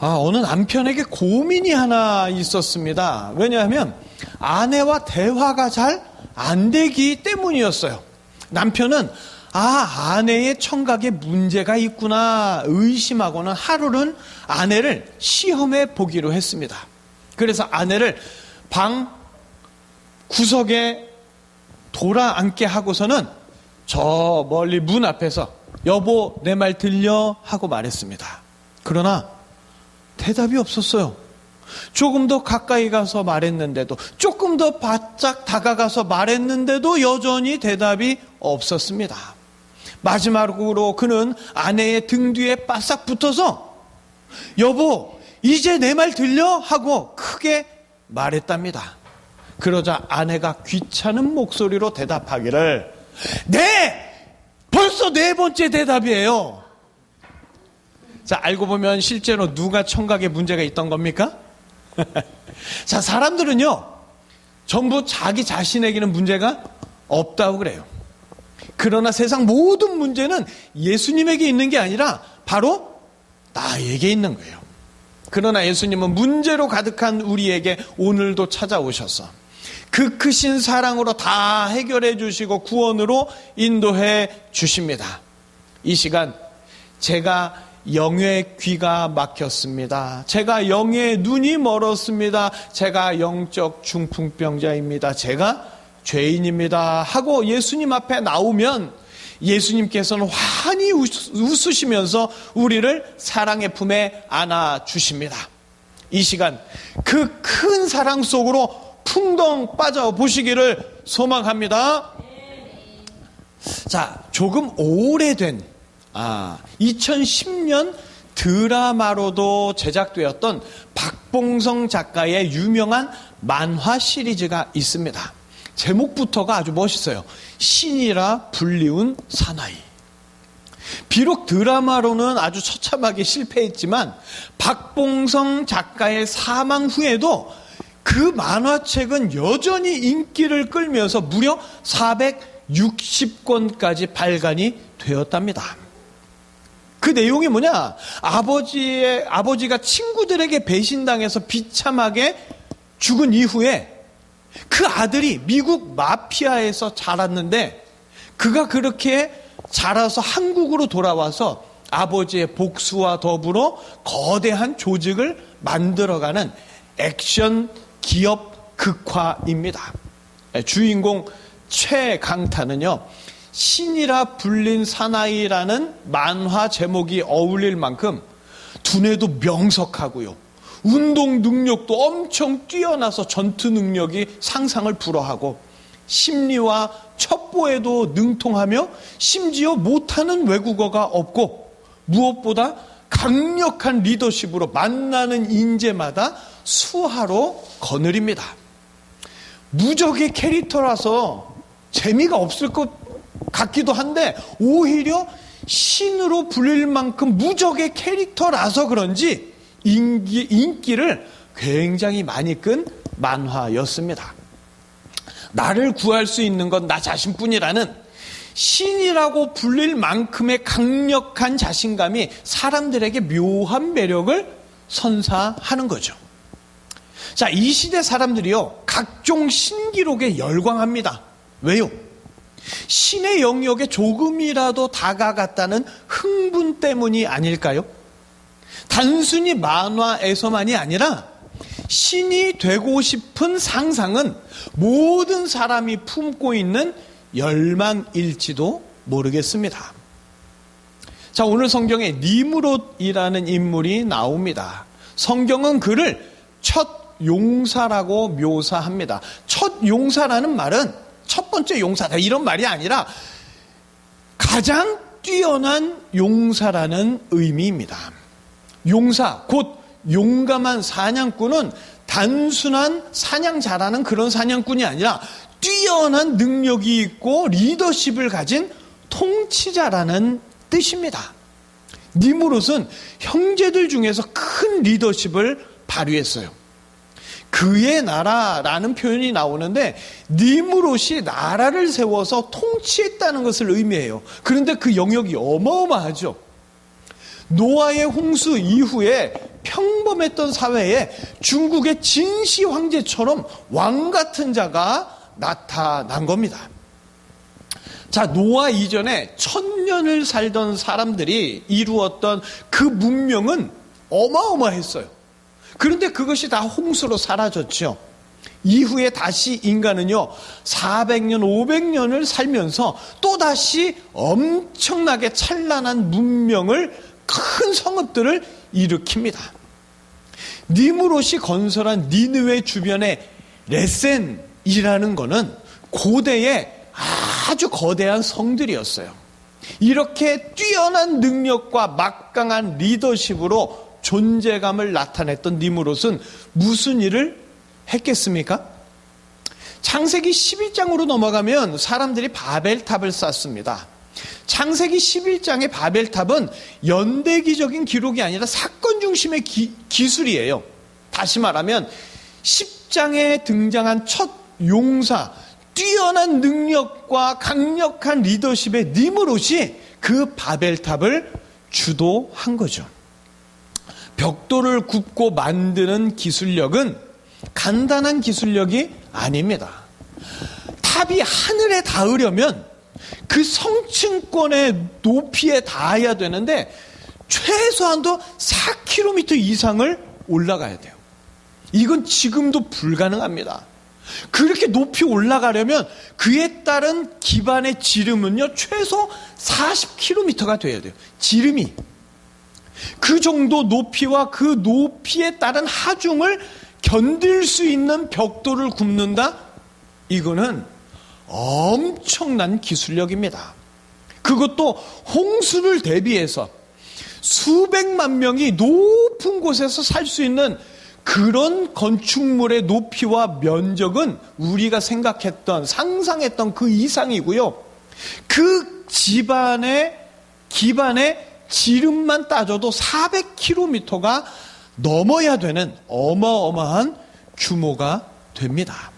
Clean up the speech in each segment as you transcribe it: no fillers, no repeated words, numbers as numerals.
어느 남편에게 고민이 하나 있었습니다. 왜냐하면 아내와 대화가 잘 안 되기 때문이었어요. 남편은 아내의 청각에 문제가 있구나 의심하고는 하루는 아내를 시험해 보기로 했습니다. 그래서 아내를 방 구석에 돌아 앉게 하고서는 저 멀리 문 앞에서 여보 내 말 들려? 하고 말했습니다. 그러나 대답이 없었어요. 조금 더 가까이 가서 말했는데도, 조금 더 바짝 다가가서 말했는데도 여전히 대답이 없었습니다. 마지막으로 그는 아내의 등 뒤에 바싹 붙어서 여보 이제 내 말 들려? 하고 크게 말했답니다. 그러자 아내가 귀찮은 목소리로 대답하기를 네! 벌써 4번째 대답이에요. 자, 알고 보면 실제로 누가 청각에 문제가 있던 겁니까? 자, 사람들은요 전부 자기 자신에게는 문제가 없다고 그래요. 그러나 세상 모든 문제는 예수님에게 있는 게 아니라 바로 나에게 있는 거예요. 그러나 예수님은 문제로 가득한 우리에게 오늘도 찾아오셔서 그 크신 사랑으로 다 해결해 주시고 구원으로 인도해 주십니다. 이 시간 제가 영의 귀가 막혔습니다. 제가 영의 눈이 멀었습니다. 제가 영적 중풍병자입니다. 제가 죄인입니다. 하고 예수님 앞에 나오면 예수님께서는 환히 웃으시면서 우리를 사랑의 품에 안아주십니다. 이 시간 그 큰 사랑 속으로 풍덩 빠져보시기를 소망합니다. 자, 조금 오래된 2010년 드라마로도 제작되었던 박봉성 작가의 유명한 만화 시리즈가 있습니다. 제목부터가 아주 멋있어요. 신이라 불리운 사나이. 비록 드라마로는 아주 처참하게 실패했지만 박봉성 작가의 사망 후에도 그 만화책은 여전히 인기를 끌면서 무려 460권까지 발간이 되었답니다. 그 내용이 뭐냐? 아버지가 친구들에게 배신당해서 비참하게 죽은 이후에 그 아들이 미국 마피아에서 자랐는데 그가 그렇게 자라서 한국으로 돌아와서 아버지의 복수와 더불어 거대한 조직을 만들어가는 액션 기업 극화입니다. 주인공 최강타는요, 신이라 불린 사나이라는 만화 제목이 어울릴 만큼 두뇌도 명석하고요, 운동 능력도 엄청 뛰어나서 전투 능력이 상상을 불허하고 심리와 첩보에도 능통하며 심지어 못하는 외국어가 없고 무엇보다 강력한 리더십으로 만나는 인재마다 수하로 거느립니다. 무적의 캐릭터라서 재미가 없을 것 같기도 한데 오히려 신으로 불릴 만큼 무적의 캐릭터라서 그런지 인기를 굉장히 많이 끈 만화였습니다. 나를 구할 수 있는 건 나 자신뿐이라는 신이라고 불릴 만큼의 강력한 자신감이 사람들에게 묘한 매력을 선사하는 거죠. 자, 이 시대 사람들이요, 각종 신기록에 열광합니다. 왜요? 신의 영역에 조금이라도 다가갔다는 흥분 때문이 아닐까요? 단순히 만화에서만이 아니라 신이 되고 싶은 상상은 모든 사람이 품고 있는 열망일지도 모르겠습니다. 자, 오늘 성경에 니므롯이라는 인물이 나옵니다. 성경은 그를 첫 용사라고 묘사합니다. 첫 용사라는 말은 첫 번째 용사다 이런 말이 아니라 가장 뛰어난 용사라는 의미입니다. 용사, 곧 용감한 사냥꾼은 단순한 사냥 잘하는 그런 사냥꾼이 아니라 뛰어난 능력이 있고 리더십을 가진 통치자라는 뜻입니다. 니므롯은 형제들 중에서 큰 리더십을 발휘했어요. 그의 나라라는 표현이 나오는데 니므롯이 나라를 세워서 통치했다는 것을 의미해요. 그런데 그 영역이 어마어마하죠. 노아의 홍수 이후에 평범했던 사회에 중국의 진시 황제처럼 왕 같은 자가 나타난 겁니다. 자, 노아 이전에 1000년을 살던 사람들이 이루었던 그 문명은 어마어마했어요. 그런데 그것이 다 홍수로 사라졌죠. 이후에 다시 인간은요 400년 500년을 살면서 또다시 엄청나게 찬란한 문명을, 큰 성읍들을 일으킵니다. 니무롯이 건설한 니느웨 주변의 레센이라는 거는 고대의 아주 거대한 성들이었어요. 이렇게 뛰어난 능력과 막강한 리더십으로 존재감을 나타냈던 니무롯은 무슨 일을 했겠습니까? 창세기 11장으로 넘어가면 사람들이 바벨탑을 쌓습니다. 창세기 11장의 바벨탑은 연대기적인 기록이 아니라 사건 중심의 기술이에요. 다시 말하면 10장에 등장한 첫 용사, 뛰어난 능력과 강력한 리더십의 니무롯이 그 바벨탑을 주도한 거죠. 벽돌을 굽고 만드는 기술력은 간단한 기술력이 아닙니다. 탑이 하늘에 닿으려면 그 성층권의 높이에 닿아야 되는데 최소한도 4km 이상을 올라가야 돼요. 이건 지금도 불가능합니다. 그렇게 높이 올라가려면 그에 따른 기반의 지름은요 최소 40km가 돼야 돼요. 지름이. 그 정도 높이와 그 높이에 따른 하중을 견딜 수 있는 벽돌을 굽는다? 이거는 엄청난 기술력입니다. 그것도 홍수를 대비해서 수백만 명이 높은 곳에서 살 수 있는 그런 건축물의 높이와 면적은 우리가 생각했던, 상상했던 그 이상이고요. 그 기반의 지름만 따져도 400km가 넘어야 되는 어마어마한 규모가 됩니다.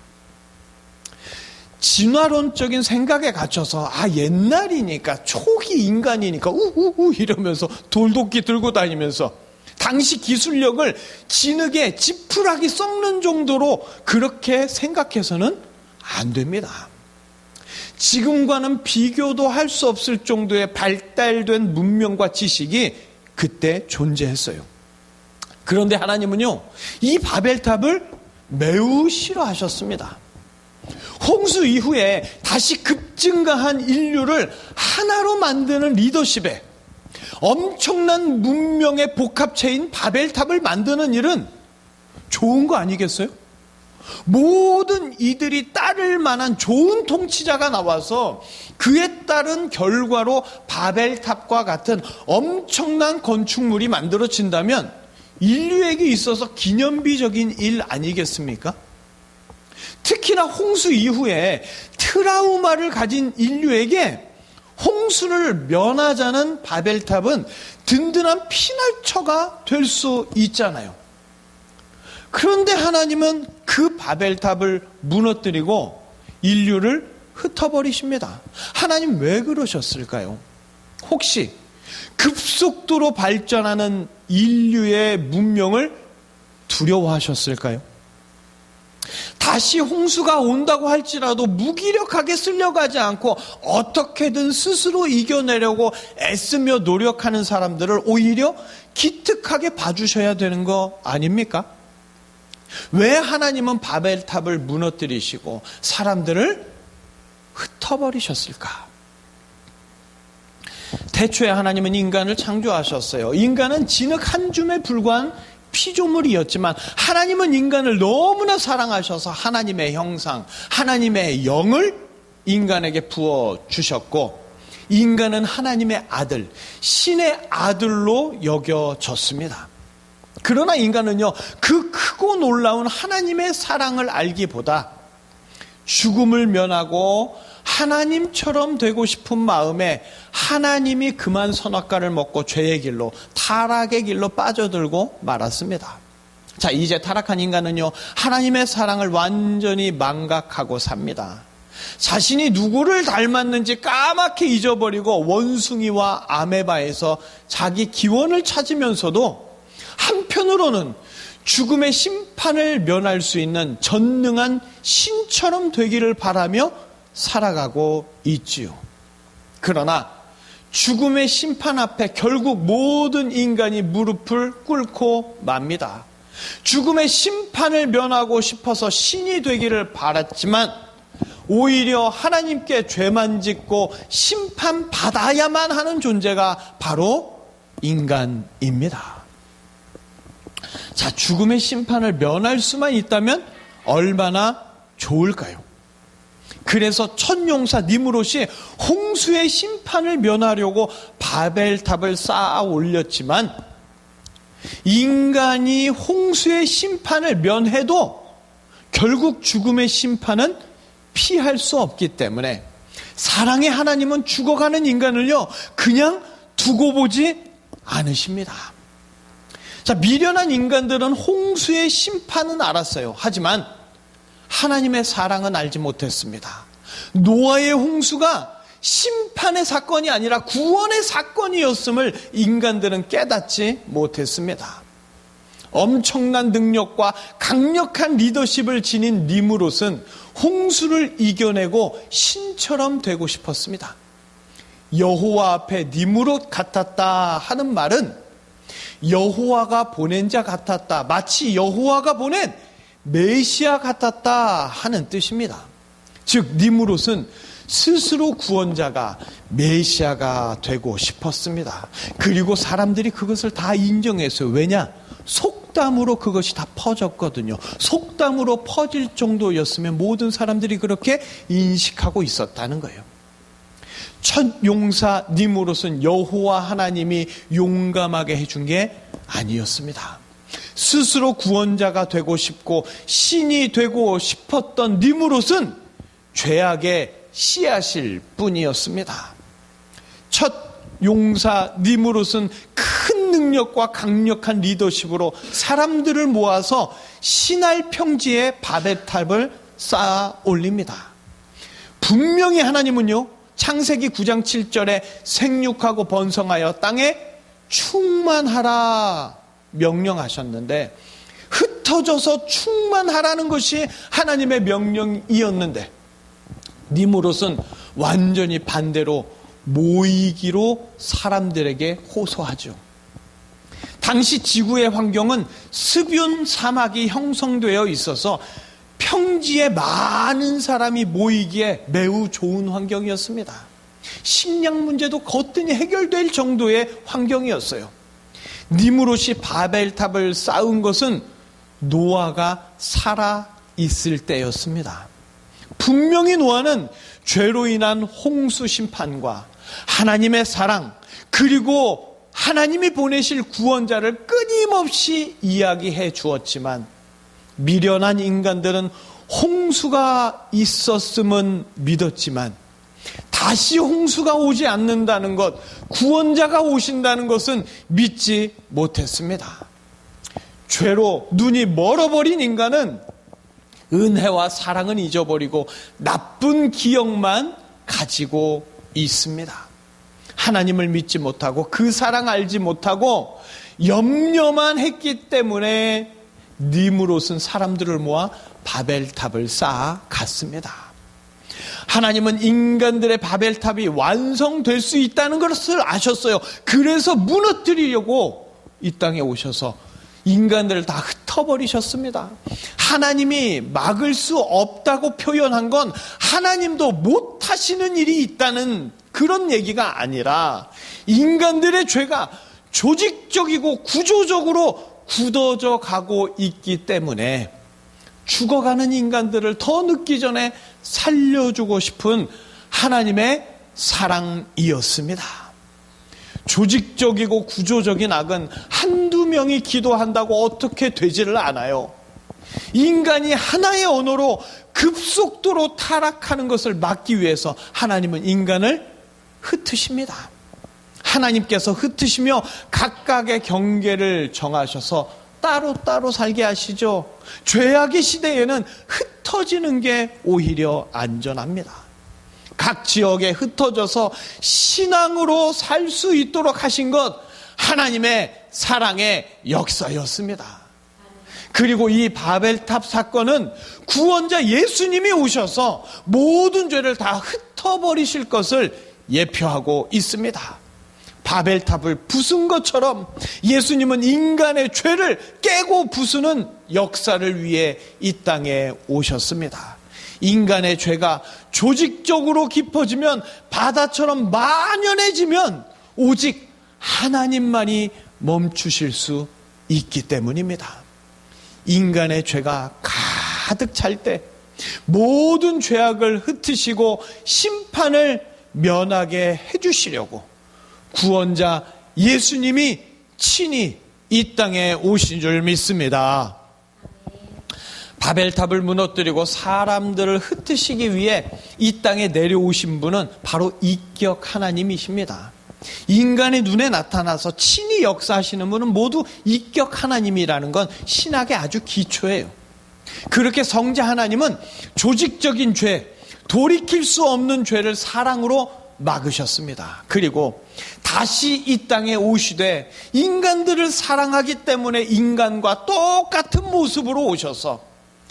진화론적인 생각에 갇혀서 옛날이니까, 초기 인간이니까 우우우 이러면서 돌도끼 들고 다니면서 당시 기술력을 진흙에 지푸라기 썩는 정도로 그렇게 생각해서는 안 됩니다. 지금과는 비교도 할 수 없을 정도의 발달된 문명과 지식이 그때 존재했어요. 그런데 하나님은요, 이 바벨탑을 매우 싫어하셨습니다. 홍수 이후에 다시 급증가한 인류를 하나로 만드는 리더십에 엄청난 문명의 복합체인 바벨탑을 만드는 일은 좋은 거 아니겠어요? 모든 이들이 따를 만한 좋은 통치자가 나와서 그에 따른 결과로 바벨탑과 같은 엄청난 건축물이 만들어진다면 인류에게 있어서 기념비적인 일 아니겠습니까? 특히나 홍수 이후에 트라우마를 가진 인류에게 홍수를 면하자는 바벨탑은 든든한 피날처가 될 수 있잖아요. 그런데 하나님은 그 바벨탑을 무너뜨리고 인류를 흩어버리십니다. 하나님 왜 그러셨을까요? 혹시 급속도로 발전하는 인류의 문명을 두려워하셨을까요? 다시 홍수가 온다고 할지라도 무기력하게 쓸려가지 않고 어떻게든 스스로 이겨내려고 애쓰며 노력하는 사람들을 오히려 기특하게 봐주셔야 되는 거 아닙니까? 왜 하나님은 바벨탑을 무너뜨리시고 사람들을 흩어버리셨을까? 태초에 하나님은 인간을 창조하셨어요. 인간은 진흙 한 줌에 불과한 피조물이었지만 하나님은 인간을 너무나 사랑하셔서 하나님의 형상, 하나님의 영을 인간에게 부어주셨고 인간은 하나님의 아들, 신의 아들로 여겨졌습니다. 그러나 인간은요, 그 크고 놀라운 하나님의 사랑을 알기보다 죽음을 면하고 하나님처럼 되고 싶은 마음에 하나님이 그만 선악과를 먹고 죄의 길로, 타락의 길로 빠져들고 말았습니다. 자, 이제 타락한 인간은요, 하나님의 사랑을 완전히 망각하고 삽니다. 자신이 누구를 닮았는지 까맣게 잊어버리고 원숭이와 아메바에서 자기 기원을 찾으면서도 한편으로는 죽음의 심판을 면할 수 있는 전능한 신처럼 되기를 바라며 살아가고 있지요. 그러나 죽음의 심판 앞에 결국 모든 인간이 무릎을 꿇고 맙니다. 죽음의 심판을 면하고 싶어서 신이 되기를 바랐지만 오히려 하나님께 죄만 짓고 심판받아야만 하는 존재가 바로 인간입니다. 자, 죽음의 심판을 면할 수만 있다면 얼마나 좋을까요? 그래서 첫 용사 니므롯이 홍수의 심판을 면하려고 바벨탑을 쌓아 올렸지만 인간이 홍수의 심판을 면해도 결국 죽음의 심판은 피할 수 없기 때문에 사랑의 하나님은 죽어가는 인간을요 그냥 두고 보지 않으십니다. 자, 미련한 인간들은 홍수의 심판은 알았어요. 하지만 하나님의 사랑은 알지 못했습니다. 노아의 홍수가 심판의 사건이 아니라 구원의 사건이었음을 인간들은 깨닫지 못했습니다. 엄청난 능력과 강력한 리더십을 지닌 니므롯은 홍수를 이겨내고 신처럼 되고 싶었습니다. 여호와 앞에 니므롯 같았다 하는 말은 여호와가 보낸 자 같았다, 마치 여호와가 보낸 메시아 같았다 하는 뜻입니다. 즉 니므롯은 스스로 구원자가 메시아가 되고 싶었습니다. 그리고 사람들이 그것을 다 인정했어요. 왜냐? 속담으로 그것이 다 퍼졌거든요. 속담으로 퍼질 정도였으면 모든 사람들이 그렇게 인식하고 있었다는 거예요. 첫 용사 니므롯은 여호와 하나님이 용감하게 해준 게 아니었습니다. 스스로 구원자가 되고 싶고 신이 되고 싶었던 니므롯은 죄악의 씨앗일 뿐이었습니다. 첫 용사 니므롯은 큰 능력과 강력한 리더십으로 사람들을 모아서 시날 평지에 바벨탑을 쌓아 올립니다. 분명히 하나님은요 창세기 9장 7절에 생육하고 번성하여 땅에 충만하라 명령하셨는데 흩어져서 충만하라는 것이 하나님의 명령이었는데 니므롯은 완전히 반대로 모이기로 사람들에게 호소하죠. 당시 지구의 환경은 습윤 사막이 형성되어 있어서 평지에 많은 사람이 모이기에 매우 좋은 환경이었습니다. 식량 문제도 거뜬히 해결될 정도의 환경이었어요. 니므롯이 바벨탑을 쌓은 것은 노아가 살아 있을 때였습니다. 분명히 노아는 죄로 인한 홍수 심판과 하나님의 사랑 그리고 하나님이 보내실 구원자를 끊임없이 이야기해 주었지만 미련한 인간들은 홍수가 있었음은 믿었지만 다시 홍수가 오지 않는다는 것, 구원자가 오신다는 것은 믿지 못했습니다. 죄로 눈이 멀어버린 인간은 은혜와 사랑은 잊어버리고 나쁜 기억만 가지고 있습니다. 하나님을 믿지 못하고 그 사랑 알지 못하고 염려만 했기 때문에 니므롯은 사람들을 모아 바벨탑을 쌓아 갔습니다. 하나님은 인간들의 바벨탑이 완성될 수 있다는 것을 아셨어요. 그래서 무너뜨리려고 이 땅에 오셔서 인간들을 다 흩어버리셨습니다. 하나님이 막을 수 없다고 표현한 건 하나님도 못하시는 일이 있다는 그런 얘기가 아니라 인간들의 죄가 조직적이고 구조적으로 굳어져 가고 있기 때문에 죽어가는 인간들을 더 늦기 전에 살려주고 싶은 하나님의 사랑이었습니다. 조직적이고 구조적인 악은 한두 명이 기도한다고 어떻게 되지를 않아요. 인간이 하나의 언어로 급속도로 타락하는 것을 막기 위해서 하나님은 인간을 흩으십니다. 하나님께서 흩으시며 각각의 경계를 정하셔서 따로따로 살게 하시죠. 죄악의 시대에는 흩어지는 게 오히려 안전합니다. 각 지역에 흩어져서 신앙으로 살 수 있도록 하신 것 하나님의 사랑의 역사였습니다. 그리고 이 바벨탑 사건은 구원자 예수님이 오셔서 모든 죄를 다 흩어버리실 것을 예표하고 있습니다. 바벨탑을 부순 것처럼 예수님은 인간의 죄를 깨고 부수는 역사를 위해 이 땅에 오셨습니다. 인간의 죄가 조직적으로 깊어지면 바다처럼 만연해지면 오직 하나님만이 멈추실 수 있기 때문입니다. 인간의 죄가 가득 찰 때 모든 죄악을 흩으시고 심판을 면하게 해주시려고 구원자 예수님이 친히 이 땅에 오신 줄 믿습니다. 바벨탑을 무너뜨리고 사람들을 흩으시기 위해 이 땅에 내려오신 분은 바로 이격 하나님이십니다. 인간의 눈에 나타나서 친히 역사하시는 분은 모두 이격 하나님이라는 건 신학의 아주 기초예요. 그렇게 성자 하나님은 조직적인 죄, 돌이킬 수 없는 죄를 사랑으로 막으셨습니다. 그리고 다시 이 땅에 오시되 인간들을 사랑하기 때문에 인간과 똑같은 모습으로 오셔서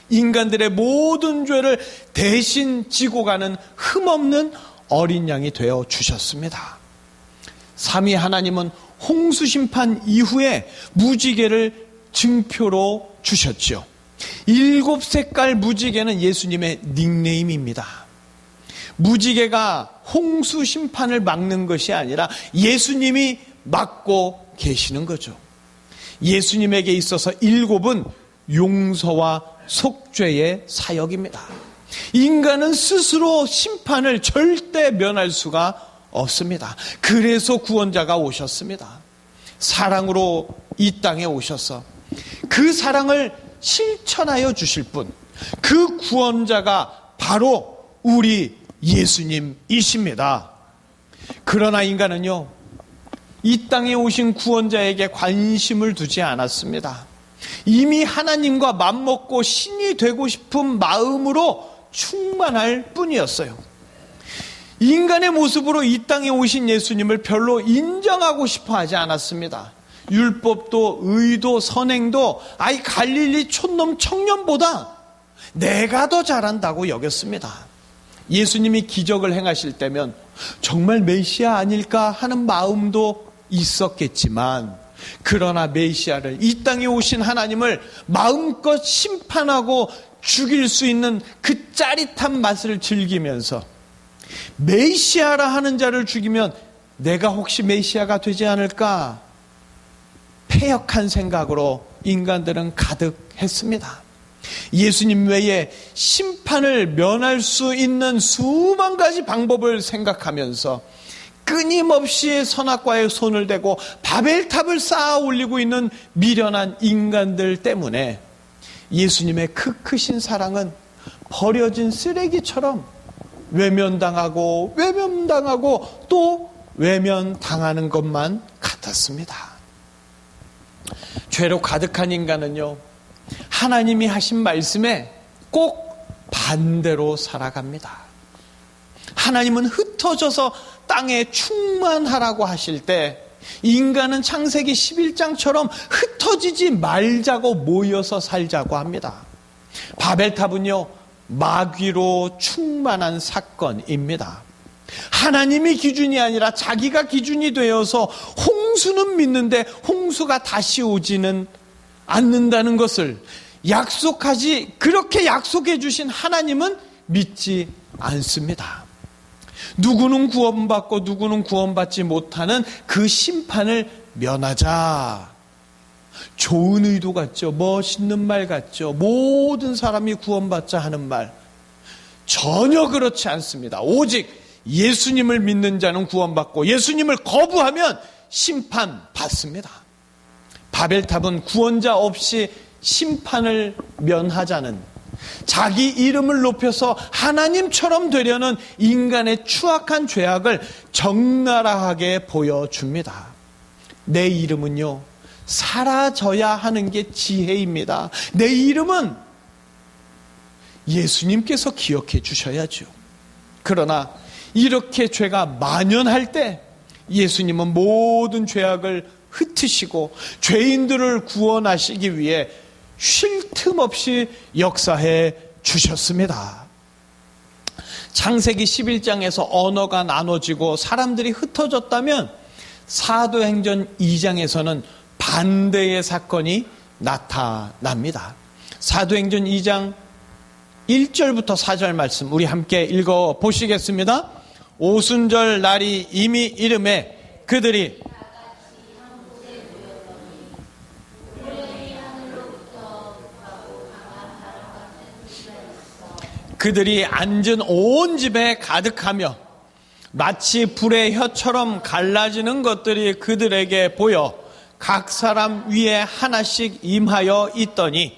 인간들의 모든 죄를 대신 지고 가는 흠없는 어린 양이 되어 주셨습니다. 삼위 하나님은 홍수 심판 이후에 무지개를 증표로 주셨죠. 7색깔 무지개는 예수님의 닉네임입니다. 무지개가 홍수 심판을 막는 것이 아니라 예수님이 막고 계시는 거죠. 예수님에게 있어서 7은 용서와 속죄의 사역입니다. 인간은 스스로 심판을 절대 면할 수가 없습니다. 그래서 구원자가 오셨습니다. 사랑으로 이 땅에 오셔서 그 사랑을 실천하여 주실 분, 그 구원자가 바로 우리 예수님이십니다. 그러나 인간은요, 이 땅에 오신 구원자에게 관심을 두지 않았습니다. 이미 하나님과 맘먹고 신이 되고 싶은 마음으로 충만할 뿐이었어요. 인간의 모습으로 이 땅에 오신 예수님을 별로 인정하고 싶어 하지 않았습니다. 율법도 의도 선행도 아이 갈릴리 촌놈 청년보다 내가 더 잘한다고 여겼습니다. 예수님이 기적을 행하실 때면 정말 메시아 아닐까 하는 마음도 있었겠지만, 그러나 메시아를, 이 땅에 오신 하나님을 마음껏 심판하고 죽일 수 있는 그 짜릿한 맛을 즐기면서 메시아라 하는 자를 죽이면 내가 혹시 메시아가 되지 않을까, 패역한 생각으로 인간들은 가득했습니다. 예수님 외에 심판을 면할 수 있는 수만 가지 방법을 생각하면서 끊임없이 선악과에 손을 대고 바벨탑을 쌓아 올리고 있는 미련한 인간들 때문에 예수님의 그 크신 사랑은 버려진 쓰레기처럼 외면당하고 또 외면당하는 것만 같았습니다. 죄로 가득한 인간은요, 하나님이 하신 말씀에 꼭 반대로 살아갑니다. 하나님은 흩어져서 땅에 충만하라고 하실 때 인간은 창세기 11장처럼 흩어지지 말자고 모여서 살자고 합니다. 바벨탑은요, 마귀로 충만한 사건입니다. 하나님이 기준이 아니라 자기가 기준이 되어서 홍수는 믿는데 홍수가 다시 오지는 않는다는 것을 그렇게 약속해 주신 하나님은 믿지 않습니다. 누구는 구원받고 누구는 구원받지 못하는 그 심판을 면하자. 좋은 의도 같죠. 멋있는 말 같죠. 모든 사람이 구원받자 하는 말. 전혀 그렇지 않습니다. 오직 예수님을 믿는 자는 구원받고 예수님을 거부하면 심판받습니다. 바벨탑은 구원자 없이 심판을 면하자는, 자기 이름을 높여서 하나님처럼 되려는 인간의 추악한 죄악을 적나라하게 보여줍니다. 내 이름은요, 사라져야 하는 게 지혜입니다. 내 이름은 예수님께서 기억해 주셔야죠. 그러나 이렇게 죄가 만연할 때 예수님은 모든 죄악을 흩으시고 죄인들을 구원하시기 위해 쉴 틈 없이 역사해 주셨습니다. 창세기 11장에서 언어가 나눠지고 사람들이 흩어졌다면 사도행전 2장에서는 반대의 사건이 나타납니다. 사도행전 2장 1절부터 4절 말씀 우리 함께 읽어 보시겠습니다. 오순절 날이 이미 이름에 그들이 앉은 온 집에 가득하며 마치 불의 혀처럼 갈라지는 것들이 그들에게 보여 각 사람 위에 하나씩 임하여 있더니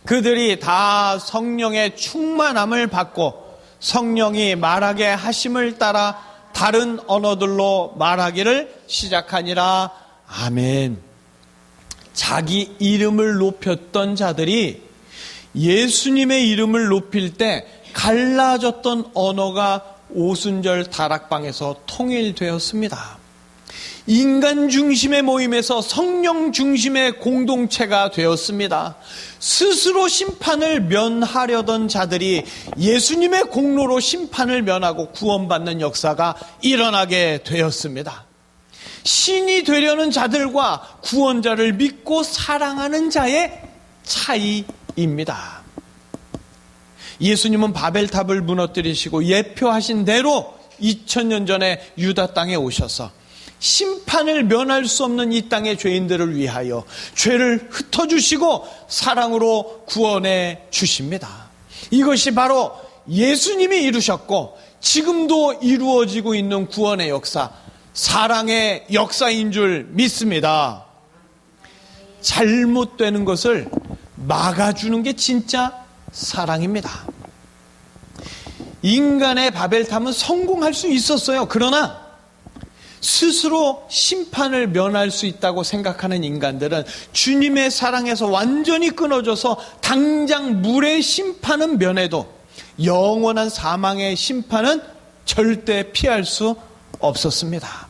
그들이 다 성령의 충만함을 받고 성령이 말하게 하심을 따라 다른 언어들로 말하기를 시작하니라. 아멘. 자기 이름을 높였던 자들이 예수님의 이름을 높일 때 갈라졌던 언어가 오순절 다락방에서 통일되었습니다. 인간 중심의 모임에서 성령 중심의 공동체가 되었습니다. 스스로 심판을 면하려던 자들이 예수님의 공로로 심판을 면하고 구원받는 역사가 일어나게 되었습니다. 신이 되려는 자들과 구원자를 믿고 사랑하는 자의 차이입니다. 예수님은 바벨탑을 무너뜨리시고 예표하신 대로 2000년 전에 유다 땅에 오셔서 심판을 면할 수 없는 이 땅의 죄인들을 위하여 죄를 흩어주시고 사랑으로 구원해 주십니다. 이것이 바로 예수님이 이루셨고 지금도 이루어지고 있는 구원의 역사, 사랑의 역사인 줄 믿습니다. 잘못되는 것을 막아주는 게 진짜 사랑입니다. 인간의 바벨탑은 성공할 수 있었어요. 그러나 스스로 심판을 면할 수 있다고 생각하는 인간들은 주님의 사랑에서 완전히 끊어져서 당장 물의 심판은 면해도 영원한 사망의 심판은 절대 피할 수 없었습니다.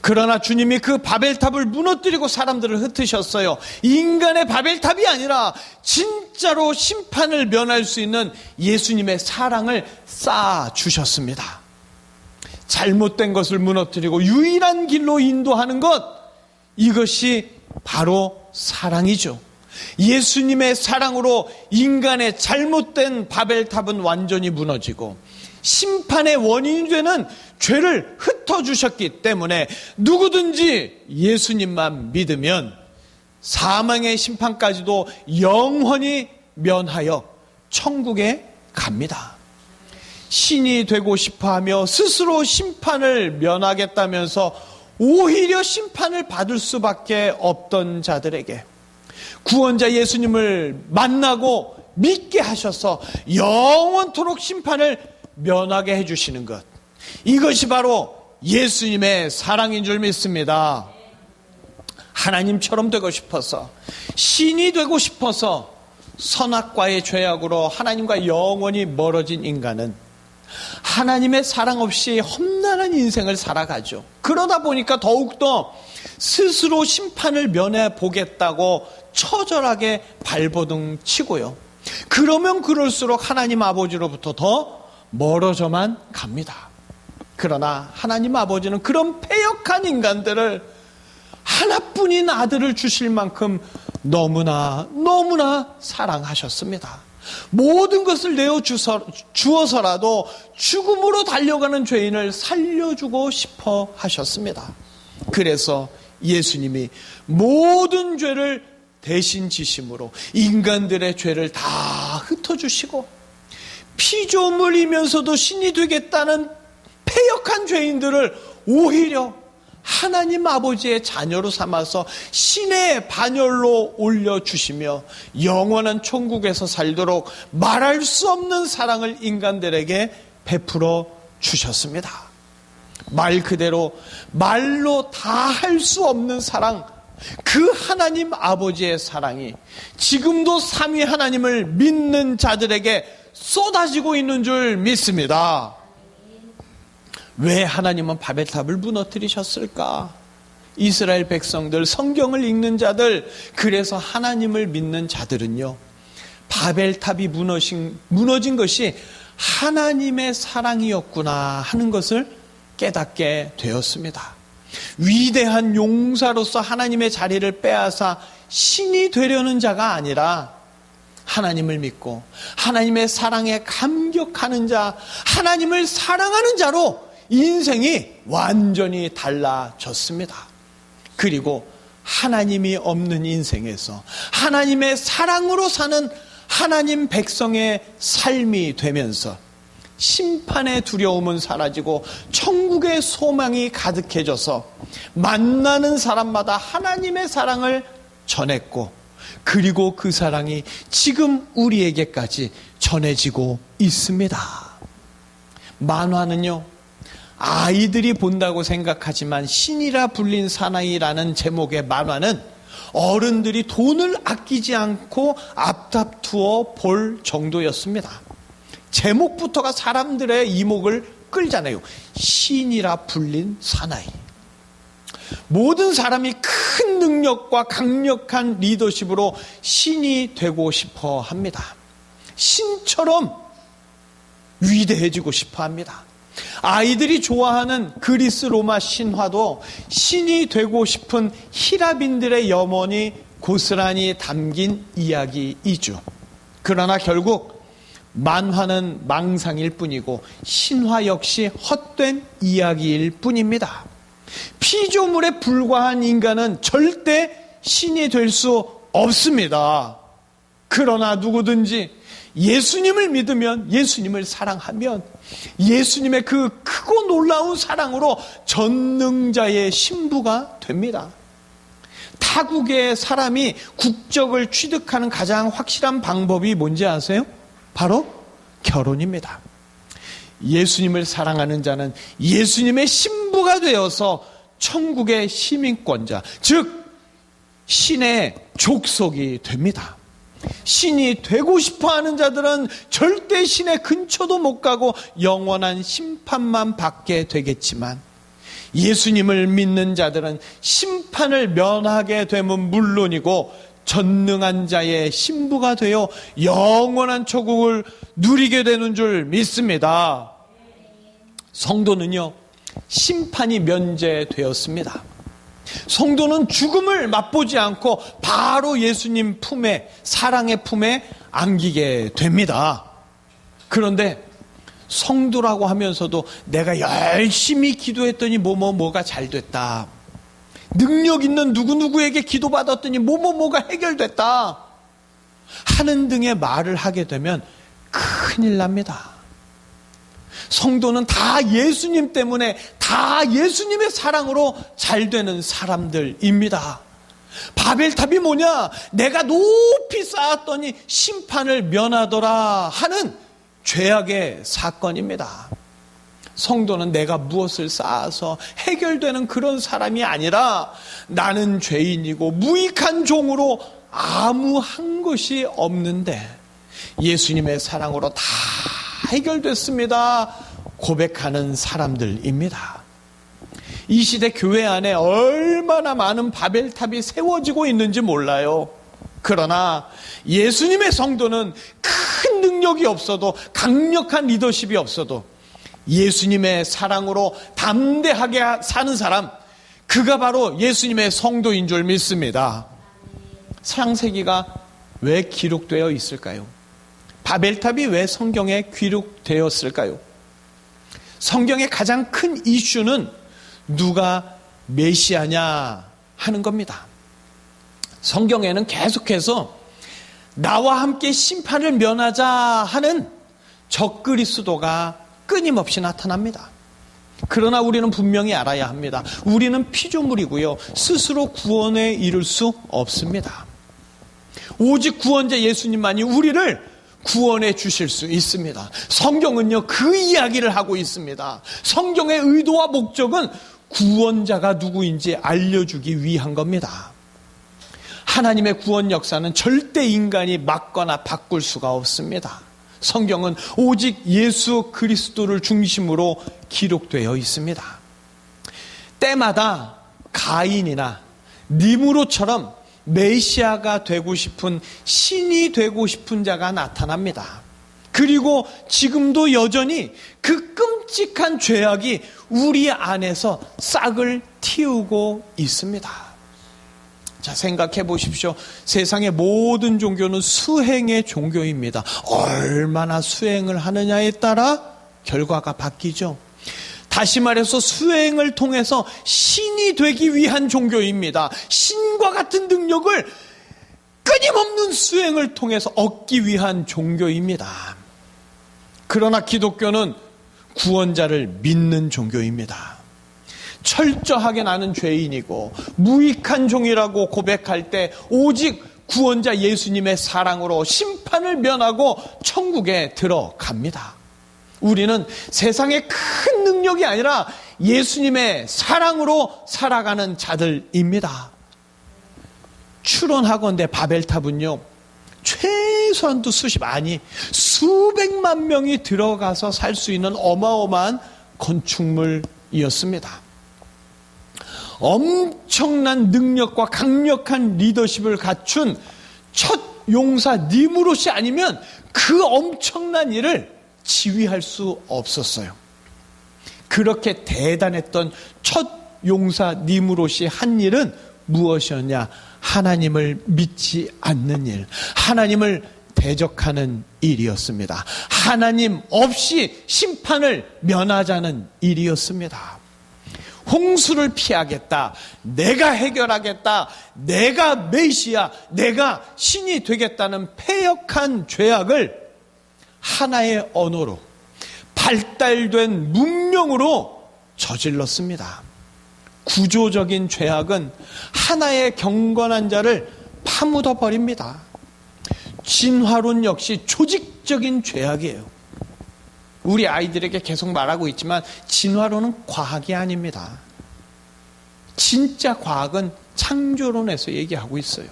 그러나 주님이 그 바벨탑을 무너뜨리고 사람들을 흩으셨어요. 인간의 바벨탑이 아니라 진짜로 심판을 면할 수 있는 예수님의 사랑을 쌓아 주셨습니다. 잘못된 것을 무너뜨리고 유일한 길로 인도하는 것, 이것이 바로 사랑이죠. 예수님의 사랑으로 인간의 잘못된 바벨탑은 완전히 무너지고 심판의 원인이 되는 죄를 흩어주셨기 때문에 누구든지 예수님만 믿으면 사망의 심판까지도 영원히 면하여 천국에 갑니다. 신이 되고 싶어하며 스스로 심판을 면하겠다면서 오히려 심판을 받을 수밖에 없던 자들에게 구원자 예수님을 만나고 믿게 하셔서 영원토록 심판을 면하게 해주시는 것, 이것이 바로 예수님의 사랑인 줄 믿습니다. 하나님처럼 되고 싶어서, 신이 되고 싶어서 선악과의 죄악으로 하나님과 영원히 멀어진 인간은 하나님의 사랑 없이 험난한 인생을 살아가죠. 그러다 보니까 더욱더 스스로 심판을 면해 보겠다고 처절하게 발버둥 치고요. 그러면 그럴수록 하나님 아버지로부터 더 멀어져만 갑니다. 그러나 하나님 아버지는 그런 패역한 인간들을 하나뿐인 아들을 주실 만큼 너무나 사랑하셨습니다. 모든 것을 내어주어서라도 죽음으로 달려가는 죄인을 살려주고 싶어 하셨습니다. 그래서 예수님이 모든 죄를 대신 지심으로 인간들의 죄를 다 흩어주시고 피조물이면서도 신이 되겠다는 패역한 죄인들을 오히려 하나님 아버지의 자녀로 삼아서 신의 반열로 올려주시며 영원한 천국에서 살도록 말할 수 없는 사랑을 인간들에게 베풀어 주셨습니다. 말 그대로 말로 다 할 수 없는 사랑, 그 하나님 아버지의 사랑이 지금도 삼위 하나님을 믿는 자들에게 쏟아지고 있는 줄 믿습니다. 왜 하나님은 바벨탑을 무너뜨리셨을까? 이스라엘 백성들, 성경을 읽는 자들, 그래서 하나님을 믿는 자들은요, 바벨탑이 무너진 것이 하나님의 사랑이었구나 하는 것을 깨닫게 되었습니다. 위대한 용사로서 하나님의 자리를 빼앗아 신이 되려는 자가 아니라 하나님을 믿고 하나님의 사랑에 감격하는 자, 하나님을 사랑하는 자로 인생이 완전히 달라졌습니다. 그리고 하나님이 없는 인생에서 하나님의 사랑으로 사는 하나님 백성의 삶이 되면서 심판의 두려움은 사라지고 천국의 소망이 가득해져서 만나는 사람마다 하나님의 사랑을 전했고, 그리고 그 사랑이 지금 우리에게까지 전해지고 있습니다. 만화는요, 아이들이 본다고 생각하지만 신이라 불린 사나이라는 제목의 만화는 어른들이 돈을 아끼지 않고 앞다투어 볼 정도였습니다. 제목부터가 사람들의 이목을 끌잖아요. 신이라 불린 사나이. 모든 사람이 큰 능력과 강력한 리더십으로 신이 되고 싶어 합니다. 신처럼 위대해지고 싶어 합니다. 아이들이 좋아하는 그리스 로마 신화도 신이 되고 싶은 히라빈들의 염원이 고스란히 담긴 이야기이죠. 그러나 결국 만화는 망상일 뿐이고 신화 역시 헛된 이야기일 뿐입니다. 피조물에 불과한 인간은 절대 신이 될 수 없습니다. 그러나 누구든지 예수님을 믿으면, 예수님을 사랑하면 예수님의 그 크고 놀라운 사랑으로 전능자의 신부가 됩니다. 타국의 사람이 국적을 취득하는 가장 확실한 방법이 뭔지 아세요? 바로 결혼입니다. 예수님을 사랑하는 자는 예수님의 신부가 되어서 천국의 시민권자, 즉 신의 족속이 됩니다. 신이 되고 싶어하는 자들은 절대 신의 근처도 못 가고 영원한 심판만 받게 되겠지만, 예수님을 믿는 자들은 심판을 면하게 되면 물론이고 전능한 자의 신부가 되어 영원한 천국을 누리게 되는 줄 믿습니다. 성도는요, 심판이 면제되었습니다. 성도는 죽음을 맛보지 않고 바로 예수님 품에, 사랑의 품에 안기게 됩니다. 그런데 성도라고 하면서도 내가 열심히 기도했더니 뭐가 잘 됐다, 능력 있는 누구누구에게 기도받았더니 뭐가 해결됐다 하는 등의 말을 하게 되면 큰일 납니다. 성도는 다 예수님 때문에, 다 예수님의 사랑으로 잘 되는 사람들입니다. 바벨탑이 뭐냐? 내가 높이 쌓았더니 심판을 면하더라 하는 죄악의 사건입니다. 성도는 내가 무엇을 쌓아서 해결되는 그런 사람이 아니라 나는 죄인이고 무익한 종으로 아무한 것이 없는데 예수님의 사랑으로 다 해결됐습니다 고백하는 사람들입니다. 이 시대 교회 안에 얼마나 많은 바벨탑이 세워지고 있는지 몰라요. 그러나 예수님의 성도는 큰 능력이 없어도, 강력한 리더십이 없어도 예수님의 사랑으로 담대하게 사는 사람, 그가 바로 예수님의 성도인 줄 믿습니다. 창세기가 왜 기록되어 있을까요? 바벨탑이 왜 성경에 기록되었을까요? 성경의 가장 큰 이슈는 누가 메시아냐 하는 겁니다. 성경에는 계속해서 나와 함께 심판을 면하자 하는 적그리스도가 끊임없이 나타납니다. 그러나 우리는 분명히 알아야 합니다. 우리는 피조물이고요, 스스로 구원에 이를 수 없습니다. 오직 구원자 예수님만이 우리를 구원해 주실 수 있습니다. 성경은요, 그 이야기를 하고 있습니다. 성경의 의도와 목적은 구원자가 누구인지 알려주기 위한 겁니다. 하나님의 구원 역사는 절대 인간이 막거나 바꿀 수가 없습니다. 성경은 오직 예수 그리스도를 중심으로 기록되어 있습니다. 때마다 가인이나 니므롯처럼 메시아가 되고 싶은, 신이 되고 싶은 자가 나타납니다. 그리고 지금도 여전히 그 끔찍한 죄악이 우리 안에서 싹을 틔우고 있습니다. 자, 생각해 보십시오. 세상의 모든 종교는 수행의 종교입니다. 얼마나 수행을 하느냐에 따라 결과가 바뀌죠. 다시 말해서 수행을 통해서 신이 되기 위한 종교입니다. 신과 같은 능력을 끊임없는 수행을 통해서 얻기 위한 종교입니다. 그러나 기독교는 구원자를 믿는 종교입니다. 철저하게 나는 죄인이고 무익한 종이라고 고백할 때 오직 구원자 예수님의 사랑으로 심판을 면하고 천국에 들어갑니다. 우리는 세상의 큰 능력이 아니라 예수님의 사랑으로 살아가는 자들입니다. 추론하건대 바벨탑은요, 최소한도 수백만 명이 들어가서 살 수 있는 어마어마한 건축물이었습니다. 엄청난 능력과 강력한 리더십을 갖춘 첫 용사 니므롯이 아니면 그 엄청난 일을 지휘할 수 없었어요. 그렇게 대단했던 첫 용사 니므롯이 한 일은 무엇이었냐? 하나님을 믿지 않는 일, 하나님을 대적하는 일이었습니다. 하나님 없이 심판을 면하자는 일이었습니다. 홍수를 피하겠다, 내가 해결하겠다, 내가 메시아, 내가 신이 되겠다는 패역한 죄악을 하나의 언어로, 발달된 문명으로 저질렀습니다. 구조적인 죄악은 하나의 경건한 자를 파묻어 버립니다. 진화론 역시 조직적인 죄악이에요. 우리 아이들에게 계속 말하고 있지만 진화론은 과학이 아닙니다. 진짜 과학은 창조론에서 얘기하고 있어요.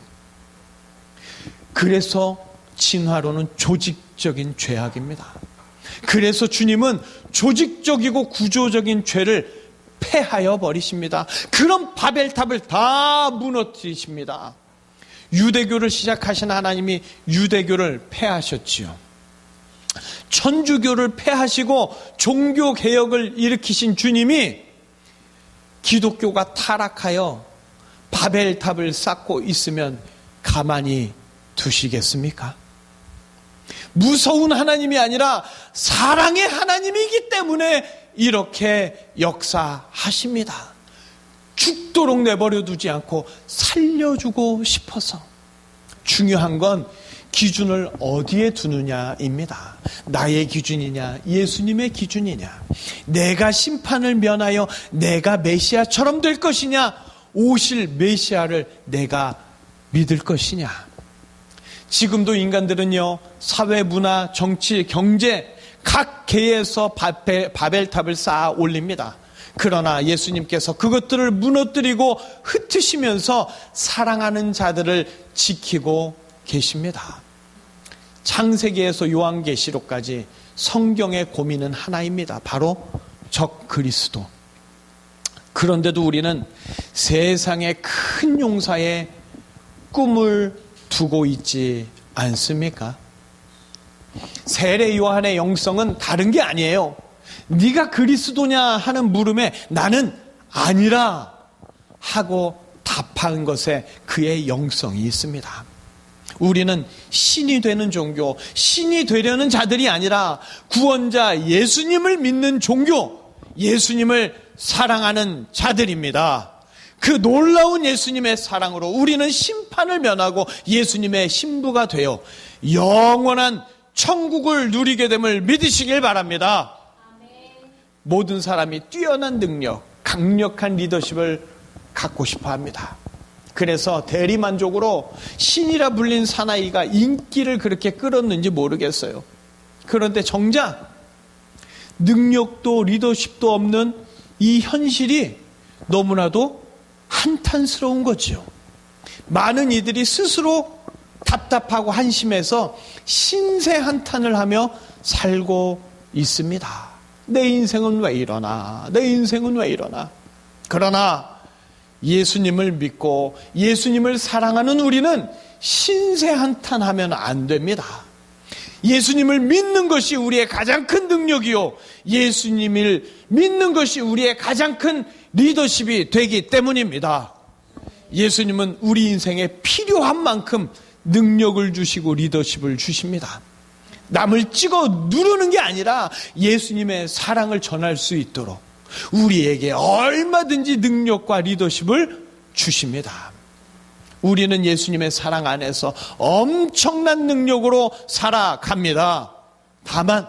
그래서 진화론은 조직적인 죄악입니다. 그래서 주님은 조직적이고 구조적인 죄를 폐하여 버리십니다. 그런 바벨탑을 다 무너뜨리십니다. 유대교를 시작하신 하나님이 유대교를 폐하셨지요. 천주교를 폐하시고 종교개혁을 일으키신 주님이 기독교가 타락하여 바벨탑을 쌓고 있으면 가만히 두시겠습니까? 무서운 하나님이 아니라 사랑의 하나님이기 때문에 이렇게 역사하십니다. 죽도록 내버려 두지 않고 살려주고 싶어서. 중요한 건 기준을 어디에 두느냐입니다. 나의 기준이냐, 예수님의 기준이냐, 내가 심판을 면하여 내가 메시아처럼 될 것이냐, 오실 메시아를 내가 믿을 것이냐. 지금도 인간들은요, 사회, 문화, 정치, 경제 각 계에서 바벨탑을 쌓아 올립니다. 그러나 예수님께서 그것들을 무너뜨리고 흩으시면서 사랑하는 자들을 지키고 계십니다. 창세기에서 요한계시록까지 성경의 고민은 하나입니다. 바로 적 그리스도. 그런데도 우리는 세상의 큰 용사의 꿈을 두고 있지 않습니까? 세례 요한의 영성은 다른 게 아니에요. 네가 그리스도냐 하는 물음에 나는 아니라 하고 답한 것에 그의 영성이 있습니다. 우리는 신이 되는 종교, 신이 되려는 자들이 아니라 구원자 예수님을 믿는 종교, 예수님을 사랑하는 자들입니다. 그 놀라운 예수님의 사랑으로 우리는 심판을 면하고 예수님의 신부가 되어 영원한 천국을 누리게 됨을 믿으시길 바랍니다. 모든 사람이 뛰어난 능력, 강력한 리더십을 갖고 싶어 합니다. 그래서 대리만족으로 신이라 불린 사나이가 인기를 그렇게 끌었는지 모르겠어요. 그런데 정작 능력도 리더십도 없는 이 현실이 너무나도 한탄스러운 거지요. 많은 이들이 스스로 답답하고 한심해서 신세 한탄을 하며 살고 있습니다. 내 인생은 왜 이러나, 내 인생은 왜 이러나. 그러나 예수님을 믿고 예수님을 사랑하는 우리는 신세한탄하면 안 됩니다. 예수님을 믿는 것이 우리의 가장 큰 능력이요, 예수님을 믿는 것이 우리의 가장 큰 리더십이 되기 때문입니다. 예수님은 우리 인생에 필요한 만큼 능력을 주시고 리더십을 주십니다. 남을 찍어 누르는 게 아니라 예수님의 사랑을 전할 수 있도록 우리에게 얼마든지 능력과 리더십을 주십니다. 우리는 예수님의 사랑 안에서 엄청난 능력으로 살아갑니다. 다만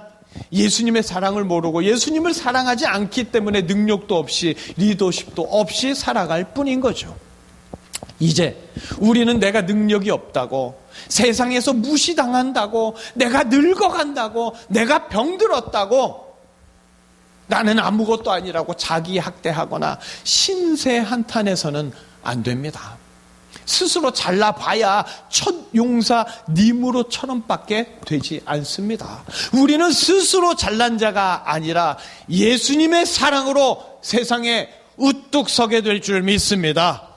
예수님의 사랑을 모르고 예수님을 사랑하지 않기 때문에 능력도 없이 리더십도 없이 살아갈 뿐인 거죠. 이제 우리는 내가 능력이 없다고, 세상에서 무시당한다고, 내가 늙어간다고, 내가 병들었다고, 나는 아무것도 아니라고 자기 학대하거나 신세한탄해서는 안 됩니다. 스스로 잘나봐야 첫 용사 니무롯처럼밖에 되지 않습니다. 우리는 스스로 잘난 자가 아니라 예수님의 사랑으로 세상에 우뚝 서게 될 줄 믿습니다.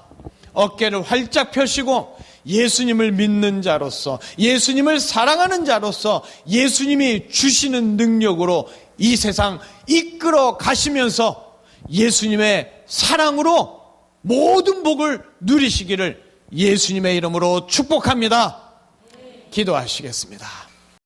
어깨를 활짝 펴시고 예수님을 믿는 자로서, 예수님을 사랑하는 자로서 예수님이 주시는 능력으로 이 세상 이끌어 가시면서 예수님의 사랑으로 모든 복을 누리시기를 예수님의 이름으로 축복합니다. 기도하시겠습니다.